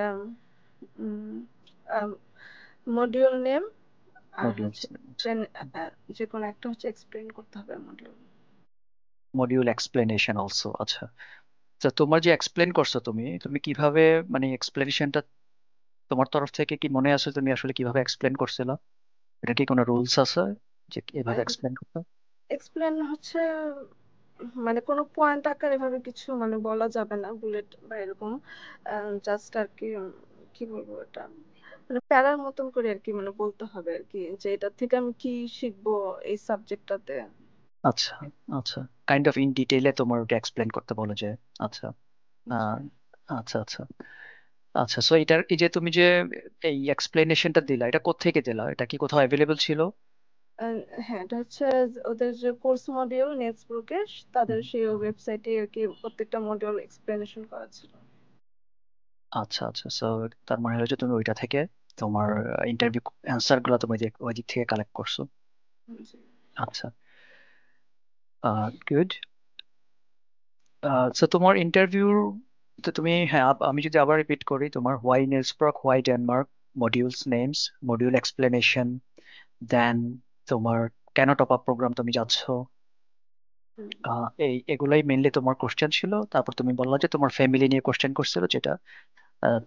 মডিউল নেম, আর মডিউলস, হচ্ছে then, যে কোনো একটা হচ্ছে এক্সপ্লেন করতে হবে মডিউল। Module explanation also. আচ্ছা, তো তোমার যে এক্সপ্লেন করছো তুমি তুমি কিভাবে মানে এক্সপ্লেনেশনটা তোমার তরফ থেকে কি মনে আছে তুমি আসলে কিভাবে এক্সপ্লেন করছিলা? এটা কি কোনো রুলস আছে যে এভাবে এক্সপ্লেন করতে? এক্সপ্লেন হচ্ছে মানে কোনো পয়েন্ট আকার এভাবে কিছু মানে বলা যাবে না, বুলেট বা এরকম, জাস্ট আর কি কি বলবো এটা, মানে প্যারার মতন করে আর কি মানে বলতে হবে আর কি, যে এটা থেকে আমি কি শিখবো এই সাবজেক্টটাতে। আচ্ছা আচ্ছা, কাইন্ড অফ ইন ডিটেইলে তোমার ওটা এক্সপ্লেন করতে বলো যে। আচ্ছা আহ, আচ্ছা আচ্ছা আচ্ছা। সো এটার এই যে তুমি যে এই এক্সপ্লেনেশনটা দিলা এটা কোত্থেকে দিলা? এটা কি কোথাও অ্যাভেলেবল ছিল? আহ, হ্যাঁ, এটা হচ্ছে ওদের যে কোর্স মডিউল নেক্সটবুকের, তাদের হুম। সেই ওয়েবসাইটে আর কি প্রত্যেকটা মডিউল এক্সপ্লেনেশন করা ছিল। আচ্ছা আচ্ছা। সো তার মানে হলো যে তুমি ওইটা থেকে তোমার ইন্টারভিউ অ্যান্সার গুলো তুমি ওই দিক থেকে কালেক্ট করছো। জি। আচ্ছা গুড। সো তোমার ইন্টারভিউ তো তুমি হ্যাঁ আমি যদি আবার রিপিট করি তোমার হোয়াই নেলসব্রক why Denmark modules names module explanation then তোমার কেন টপ আপ প্রোগ্রাম তুমি যাচ্ছ, হুম, এগুলাই মেনলি তোমার কোশ্চেন ছিল। তারপর তুমি বললা যে তোমার ফ্যামিলি নিয়ে কোশ্চেন করছিল, যেটা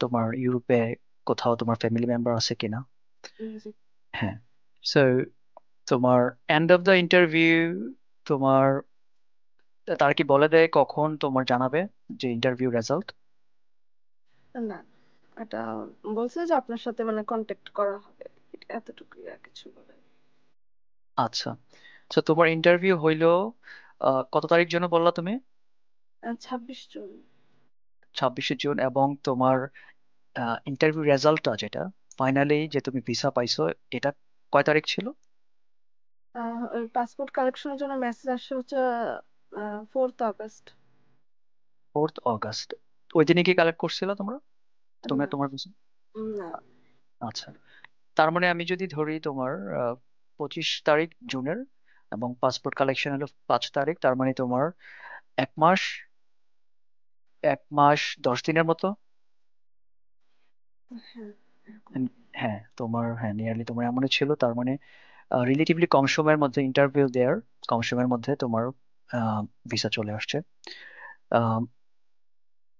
তোমার ইউরোপে কোথাও তোমার ফ্যামিলি মেম্বার আছে কিনা। জি। হ্যাঁ। সো তোমার এন্ড অফ দ্য ইন্টারভিউ, তোমার তারা কি বলে দেয় কখন তোমার জানাবে যে ইন্টারভিউ রেজাল্ট? না, এটা বলছে যে আপনার সাথে মানে কন্ট্যাক্ট করা হবে, এতটুকুই আর কিছু বলে। আচ্ছা। তো তোমার ইন্টারভিউ হইলো কত তারিখ যেন বললা তুমি? 26 জন। 26শে জুন। এবং তোমার ইন্টারভিউ রেজাল্টটা যেটা ফাইনালি যে তুমি ভিসা পাইছো, এটা কয় তারিখ ছিল? ওই পাসপোর্ট কালেকশনের জন্য মেসেজ আসছে হচ্ছে 4th আগস্ট। 4 আগস্ট। ওই দিনে কি কালেক্ট করছিল তোমরা, তুমি না, তোমার ভিসা? না। আচ্ছা। তার মানে আমি যদি ধরি তোমার 25 তারিখ জুনের, এবং পাসপোর্ট কালেকশন হলো 5 তারিখ, তার মানে তোমার 1 মাস, 1 মাস 10 দিনের মতো। হ্যাঁ, উম, হ্যাঁ তোমার, হ্যাঁ নিয়ারলি তোমার এমনই ছিল। তার মানে রিলেটিভলি কম সময়ের মধ্যে ইন্টারভিউ দেওয়ার, কম সময়ের মধ্যে তোমার ভিসা চলে আসছে।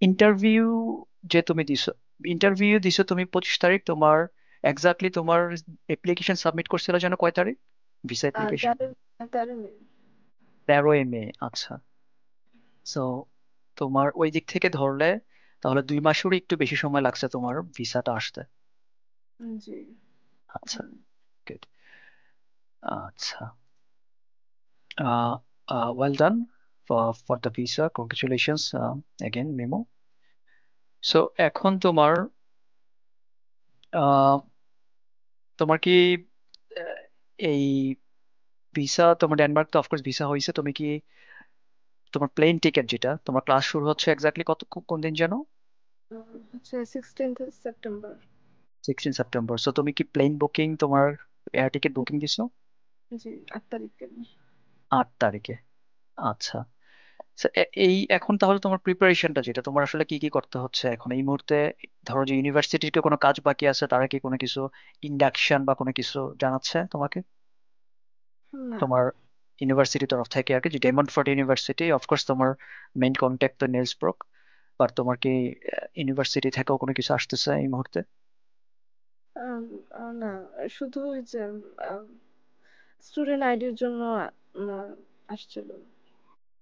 ইন্টারভিউ যে তুমি দিছো, ইন্টারভিউ দিছো তুমি 25 তারিখ, তোমার এক্স্যাক্টলি তোমার অ্যাপ্লিকেশন সাবমিট করছিল যেন কয় তারিখ, ভিসা অ্যাপ্লিকেশন? 13 13 মে। 13ই মে। আচ্ছা। সো তোমার ওই দিক থেকে ধরলে তাহলে 2 মাসেরও একটু বেশি সময় লাগছে তোমার ভিসাটা আসতে। জি। আচ্ছা, গুড। আচ্ছা, uh, well done for the visa, congratulations again Memo. So এখন তোমার আহ, তোমার কি আহ, এই ভিসা, তোমার ডেনমার্ক তো অফকোর্স ভিসা হয়েছে, তুমি কি তোমার প্লেন টিকিট, যেটা তোমার ক্লাস শুরু হচ্ছে এক্স্যাক্টলি কোন দিন যেন? হচ্ছে 16th সেপ্টেম্বর। 16 সেপ্টেম্বর। সো তুমি কি প্লেন বুকিং, তোমার এয়ার টিকিট বুকিং দিছো জি, 8 তারিখে। 8 তারিখে? আচ্ছা। So, এই এখন তাহলে তোমার প্রিপারেশনটা যেটা, তোমার আসলে কি কি করতে হচ্ছে এখন এই মুহূর্তে? ধরো যে ইউনিভার্সিটিতে কোনো কাজ বাকি আছে, তারা কি কোনো কিছু ইন্ডাকশন বা কোনো কিছু জানাচ্ছে তোমাকে? না। তোমার ইউনিভার্সিটির তরফ থেকে আর কি, যে ডেমন্টফোর্ড ইউনিভার্সিটি, অফকোর্স তোমার মেইন কন্ট্যাক্ট তো নেলস ব্রুক, বাট তোমার কি ইউনিভার্সিটি থেকেও কোনো কিছু আসতেছে এই মুহূর্তে? আম, না, শুধু ওই যে স্টুডেন্ট আইডির জন্য আসছিল।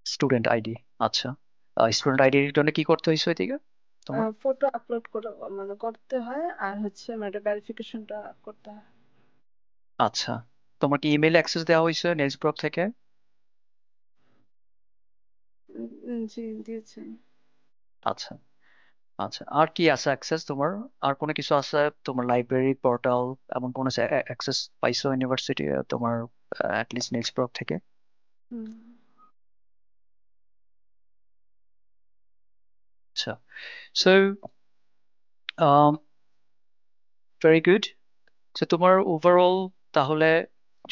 Student ID. আচ্ছা। স্টুডেন্ট আইডির জন্য কি করতে হয়েছে ওইদিকে তোমার? ফটো আপলোড করে মানে করতে হয়, আর হচ্ছে মানে ভেরিফিকেশনটা করতে হয়। আচ্ছা। তোমার কি ইমেল অ্যাক্সেস দেওয়া হয়েছে নেলস ব্রুক থেকে? জি, দিয়েছে। আচ্ছা। আচ্ছা, আর কি আছে অ্যাক্সেস তোমার? আর কোনো কিছু আছে? তোমার লাইব্রেরি পোর্টাল, এমন কোনো অ্যাক্সেস পাইছো ইউনিভার্সিটি তোমার অ্যাটলিস্ট নেলস ব্রুক থেকে? হুম। আচ্ছা। So very good. তো তোমার ওভারঅল, তাহলে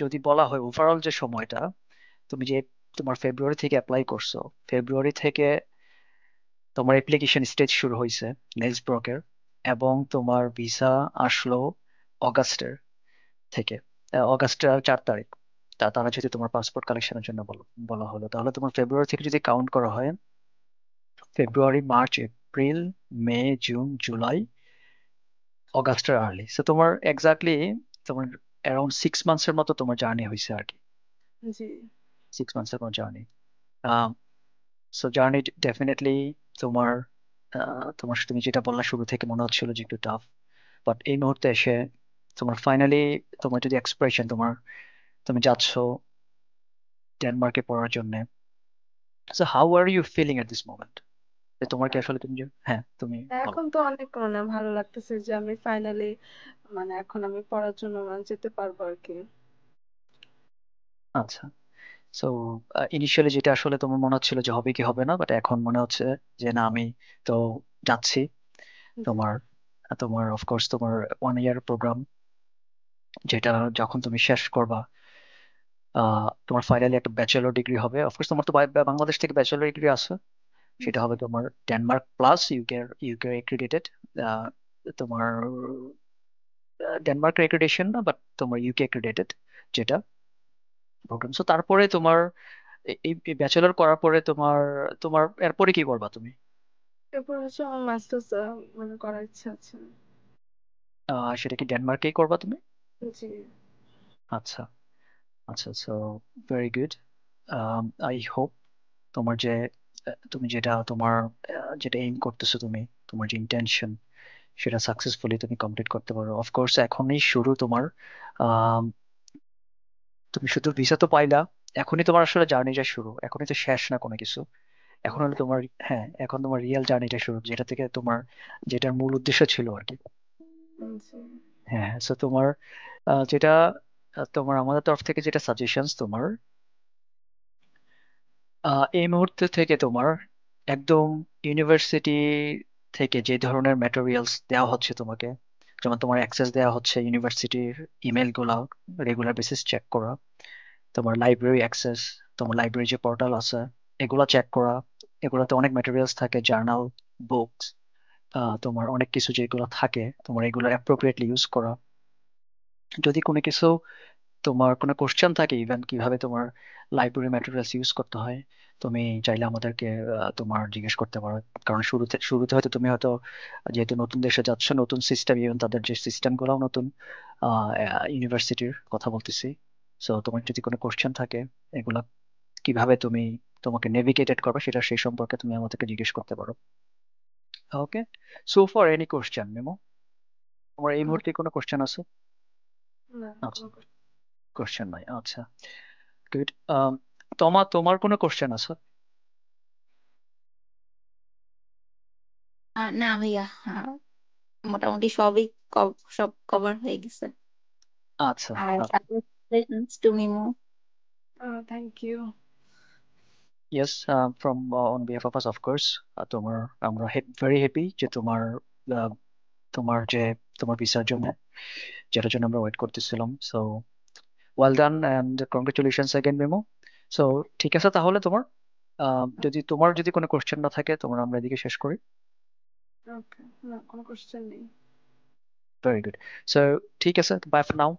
যদি বলা হয় ওভারঅল যে সময়টা, তুমি যে তোমার ফেব্রুয়ারি থেকে অ্যাপ্লাই করছো, ফেব্রুয়ারি থেকে তোমার অ্যাপ্লিকেশন স্টেজ শুরু হয়েছে নেলস ব্রকের, এবং তোমার ভিসা আসলো অগাস্টের থেকে, অগাস্টের 4 তারিখ। তারা যদি তোমার পাসপোর্ট কালেকশনের জন্য বলা হলো, তাহলে তোমার ফেব্রুয়ারি থেকে যদি কাউন্ট করা হয়, ফেব্রুয়ারি, মার্চ, এপ্রিল, মে, জুন, জুলাই, অগাস্টের আর্লি। সো তোমার এক্স্যাক্টলি তোমার অ্যারাউন্ড 6 মান্থসের মতো তোমার জার্নি হয়েছে আর কি। জি। 6 মান্থসের কোনো জার্নি। সো জার্নি ডেফিনেটলি তোমার, তুমি যেটা বললা শুরু থেকে মনে হচ্ছিল যে একটু টাফ, বাট এই মুহূর্তে এসে তোমার ফাইনালি, তোমার যদি এক্সপ্রেশন, তুমি যাচ্ছ ডেনমার্কে পড়ার জন্য, so how are you feeling at this moment? তোমার কি আসলে, হ্যাঁ তুমি বলো। এখন তো অনেক মানে ভালো লাগতেছে যে আমি ফাইনালি মানে এখন আমি পড়ার জন্য মানে যেতে পারবো আর কি। আচ্ছা। সো ইনিশিয়ালি যেটা আসলে তোমার মনে হচ্ছিল যে হবে কি হবে না, বাট এখন মনে হচ্ছে যে না, আমি তো যাচ্ছি। জি। তোমার তোমার অফকোর্স তোমার 1 ইয়ার প্রোগ্রাম, যেটা যখন তুমি শেষ করবা, তোমার ফাইনালি একটা ব্যাচেলর ডিগ্রি হবে। অফকোর্স তোমার তো বাংলাদেশ থেকে ব্যাচেলর ডিগ্রি আছে, সেটা জি। হবে তোমার ডেনমার্ক প্লাস ইউকে, ইউকে এক্রিডিটেড। তোমার ডেনমার্কের এক্রিডেশন না, বাট তোমার ইউকে এক্রিডেটেড। যেটা প্রোগ্রাম। সো তারপরে তোমার এই ব্যাচেলর করার পরে তোমার তোমার এরপরে কি করবা তুমি? এরপর হচ্ছে আমার মাস্টার্স মানে করার ইচ্ছা আছে। সেটা কি ডেনমার্কেই করবা তুমি? জি। আচ্ছা আচ্ছা, so very good. I hope তোমার যে তুমি যেটা তোমার যেটা এইম করতেছো তুমি, তোমার যে ইন্টেনশন সেটা সাকসেসফুলি তুমি কমপ্লিট করতে পারো। অফকোর্স এখনই শুরু তোমার। আম, তুমি শুধু ভিসা তো পাইলা, এখনই তোমার আসলে জার্নিটা শুরু, এখনই তো শেষ না কোনো কিছু। এখন হলো তোমার, হ্যাঁ এখন তোমার রিয়েল জার্নিটা শুরু, যেটা থেকে তোমার যেটার মূল উদ্দেশ্য ছিল আর কি। জি। হ্যাঁ, সো তোমার যেটা তোমার আমাদের তরফ থেকে যেটা সাজেশনস তোমার, এই মুহূর্তে থেকে তোমার একদম ইউনিভার্সিটি থেকে যে ধরনের ম্যাটেরিয়ালস দেওয়া হচ্ছে তোমাকে, যেমন তোমার অ্যাক্সেস দেওয়া হচ্ছে ইউনিভার্সিটির ইমেল গুলা রেগুলার বেসিস চেক করা, তোমার লাইব্রেরি অ্যাক্সেস, তোমার লাইব্রেরি যে পোর্টাল আছে এগুলা চেক করা। এগুলাতে অনেক ম্যাটেরিয়ালস থাকে, জার্নাল, বুকস, তোমার অনেক কিছু যেগুলো থাকে তোমার এগুলো অ্যাপ্রোপ্রিয়েটলি ইউজ করা। যদি কোনো কিছু তোমার কোনো কোশ্চেন থাকে ইভেন কিভাবে তোমার লাইব্রেরি ম্যাটেরিয়ালস ইউজ করতে হয়, তুমি চাইলে আমাদেরকে তোমার জিজ্ঞেস করতে পারো। কারণ শুরুতে শুরুতে হয়তো তুমি হয়তো যেহেতু নতুন দেশে যাচ্ছ, নতুন সিস্টেম, ইভেন তাদের যে সিস্টেম গুলোও নতুন, ইউনিভার্সিটির কথা বলতেছি। সো তোমার যদি কোনো কোশ্চেন থাকে এগুলা কিভাবে তুমি তোমাকে নেভিগেটেড করবে সেটা সেই সম্পর্কে তুমি আমাদেরকে জিজ্ঞেস করতে পারো। Okay, so for any question মেমো, তোমার এই মুহূর্তে কোনো কোশ্চেন আছে? না, আচ্ছা, কোনো কথা। কোশ্চেন নাই, আচ্ছা গুড। তোমার তোমার কোনো কোশ্চেন আছে? না ভাইয়া, মোটামুটি সবই সব কভার হয়ে গেছে। আচ্ছা আর আচ্ছা। টু মিমো। Thank you. Yes, from on behalf of us of course. তোমার আমরা ভেরি হ্যাপি যে তোমার আহ, তোমার যে তোমার ভিসার জন্য, যেটার জন্য আমরা ওয়েট করতেছিলাম। So well done and congratulations again memo. So ঠিক আছে তাহলে তোমার যদি কোনো কোশ্চেন না থাকে তোমরা আমরা এদিকে শেষ করি। ওকে, না কোনো কোশ্চেন নেই। Very good. সো ঠিক আছে, বাই ফর নাও।